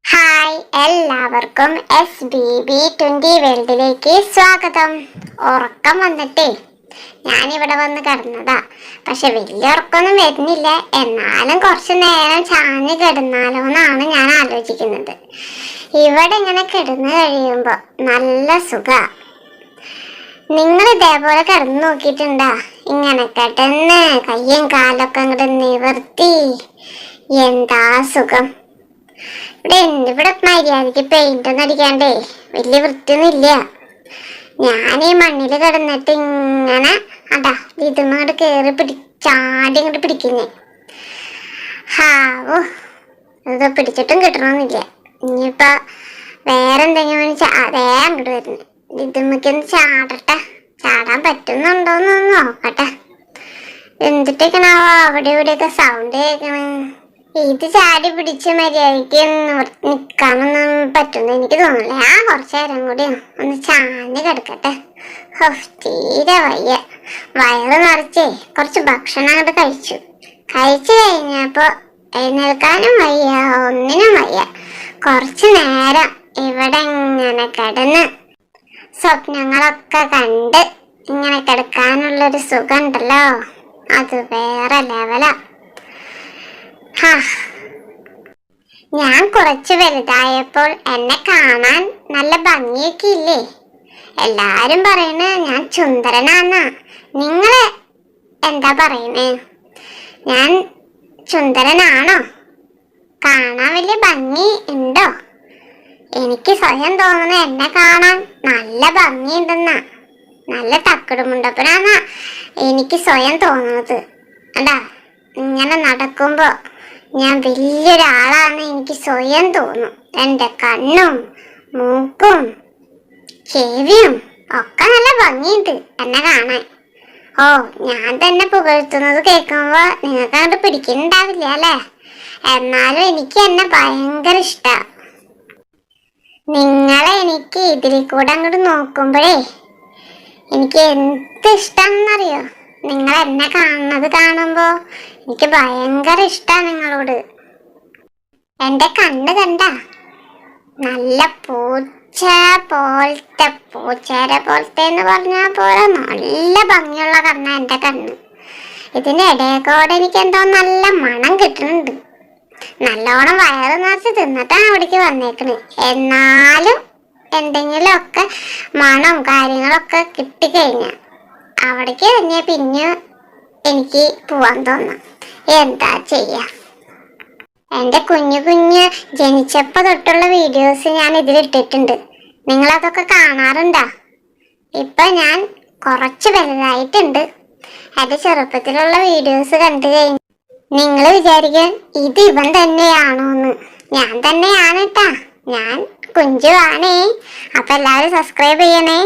Hi, എല്ലാവർക്കും SBB20 വേൾഡിലേക്ക് സ്വാഗതം. ഉറക്കം വന്നിട്ടേ ഞാനിവിടെ വന്ന് കിടന്നതാ. പക്ഷെ വലിയ ഉറക്കമൊന്നും വരുന്നില്ല. എന്നാലും കുറച്ചു നേരം ചാഞ്ഞ് കിടന്നാലോ എന്നാണ് ഞാൻ ആലോചിക്കുന്നത്. ഇവിടെ ഇങ്ങനെ കിടന്നു കഴിയുമ്പോൾ നല്ല സുഖാ. നിങ്ങൾ ഇതേപോലെ കിടന്നു നോക്കിയിട്ടുണ്ടാ? ഇങ്ങനെ കിടന്ന് കയ്യും കാലൊക്കെ അങ്ങോട്ട് നിവർത്തി എന്താ സുഖം. ഇവിടെ മര്യാദക്ക് പെയിന്റ് ഒന്നും അടിക്കാണ്ടേ വലിയ വൃത്തിയൊന്നും ഇല്ല. ഞാൻ ഈ മണ്ണിൽ കിടന്നിട്ട് ഇങ്ങനെ അതാ ഇതും കേറി ചാടി ഇങ്ങോട്ട് പിടിക്കുന്നേ. ഹാവോ, ഇത് പിടിച്ചിട്ടും കിട്ടണമെന്നില്ല. ഇനിയിപ്പോ വേറെന്തെങ്കിലും അതേ അങ്ങോട്ട് വരുന്നു. ഇതുമ്മക്കൊന്ന് ചാടട്ടെ. ചാടാൻ പറ്റുന്നുണ്ടോന്ന് നോക്കട്ടെ. എന്തിട്ടേക്കണാവോ അവിടെ ഇവിടെയൊക്കെ സൗണ്ട് കേൾക്കണ. ഇത് ചാടി പിടിച്ച് മര്യാദയ്ക്ക് നിൽക്കാനൊന്നും പറ്റുന്ന എനിക്ക് തോന്നില്ല. ഞാൻ കുറച്ചു നേരം കൂടി ഒന്ന് ചാഞ്ഞ് കിടക്കട്ടെ. തീരെ വയ്യ. വയറ് നിറച്ചേ കുറച്ച് ഭക്ഷണം അങ്ങോട്ട് കഴിച്ചു കഴിഞ്ഞപ്പോ എഴുന്നേൽക്കാനും വയ്യ, ഒന്നിനും വയ്യ. കുറച്ചു നേരം ഇവിടെ ഇങ്ങനെ കിടന്ന് സ്വപ്നങ്ങളൊക്കെ കണ്ട് ഇങ്ങനെ കിടക്കാനുള്ളൊരു സുഖം ഉണ്ടല്ലോ, അത് വേറെ ലെവലാ. ഞാൻ കുറച്ച് വലുതായപ്പോൾ എന്നെ കാണാൻ നല്ല ഭംഗിയൊക്കെ ഇല്ലേ? എല്ലാരും പറയണേ ഞാൻ സുന്ദരനാന്നാ. നിങ്ങള് എന്താ പറയണേ? ഞാൻ സുന്ദരനാണോ? കാണാൻ വലിയ ഭംഗി ഉണ്ടോ? എനിക്ക് സ്വയം തോന്നുന്നു എന്നെ കാണാൻ നല്ല ഭംഗിയുണ്ടെന്നാ, നല്ല തക്കടുമുണ്ടപ്പനാന്നാ എനിക്ക് സ്വയം തോന്നുന്നത്. അതാ ഇങ്ങനെ നടക്കുമ്പോ ഞാൻ വലിയൊരാളാണ് എനിക്ക് സ്വയം തോന്നും. എൻ്റെ കണ്ണും മൂക്കും ചെവിയും ഒക്കെ നല്ല ഭംഗിയുണ്ട് എന്നെ കാണാൻ. ഓ, ഞാൻ തന്നെ പുകഴ്ത്തുന്നത് കേൾക്കുമ്പോ നിങ്ങൾക്ക് അങ്ങോട്ട് പിടിക്കുന്നുണ്ടാവില്ല അല്ലേ? എന്നാലും എനിക്ക് എന്നെ ഭയങ്കര ഇഷ്ടാ. നിങ്ങളെ എനിക്ക് ഇതിൽ കൂടെ അങ്ങോട്ട് നോക്കുമ്പോഴേ എനിക്ക് എന്ത് ഇഷ്ടാണെന്നറിയോ? നിങ്ങൾ എന്നെ കാണുമ്പോ എനിക്ക് ഭയങ്കര ഇഷ്ടാണ് നിങ്ങളോട്. എന്റെ കണ്ണ് കണ്ട നല്ല പൂച്ചേരെ പോലത്തെ എന്ന് പറഞ്ഞാൽ പോലെ നല്ല ഭംഗിയുള്ള കണ്ണ എന്റെ കണ്ണ്. ഇതിന്റെ ഇടയക്കോടെ എനിക്ക് എന്തോ നല്ല മണം കിട്ടുന്നുണ്ട്. നല്ലോണം വയറ് നിറച്ച് തിന്നിട്ടാണ് അവിടേക്ക് വന്നേക്കണ്. എന്നാലും എന്തെങ്കിലുമൊക്കെ മണം കാര്യങ്ങളൊക്കെ കിട്ടിക്കഴിഞ്ഞ അവിടേക്ക് തന്നെ പിന്നെ എനിക്ക് പോവാൻ തോന്നാം. എന്താ ചെയ്യാ? എൻ്റെ കുഞ്ഞു ജനിച്ചപ്പോ തൊട്ടുള്ള വീഡിയോസ് ഞാൻ ഇതിലിട്ടിട്ടുണ്ട്. നിങ്ങളതൊക്കെ കാണാറുണ്ടാ? ഇപ്പൊ ഞാൻ കുറച്ച് വലുതായിട്ടുണ്ട്. എൻ്റെ ചെറുപ്പത്തിലുള്ള വീഡിയോസ് കണ്ടു കഴിഞ്ഞു നിങ്ങൾ വിചാരിക്കാൻ ഇത് ഇവൻ തന്നെയാണോന്ന്. ഞാൻ തന്നെയാണ് കേട്ടാ. ഞാൻ കുഞ്ചു ആണേ. അപ്പൊ എല്ലാവരും സബ്സ്ക്രൈബ് ചെയ്യണേ.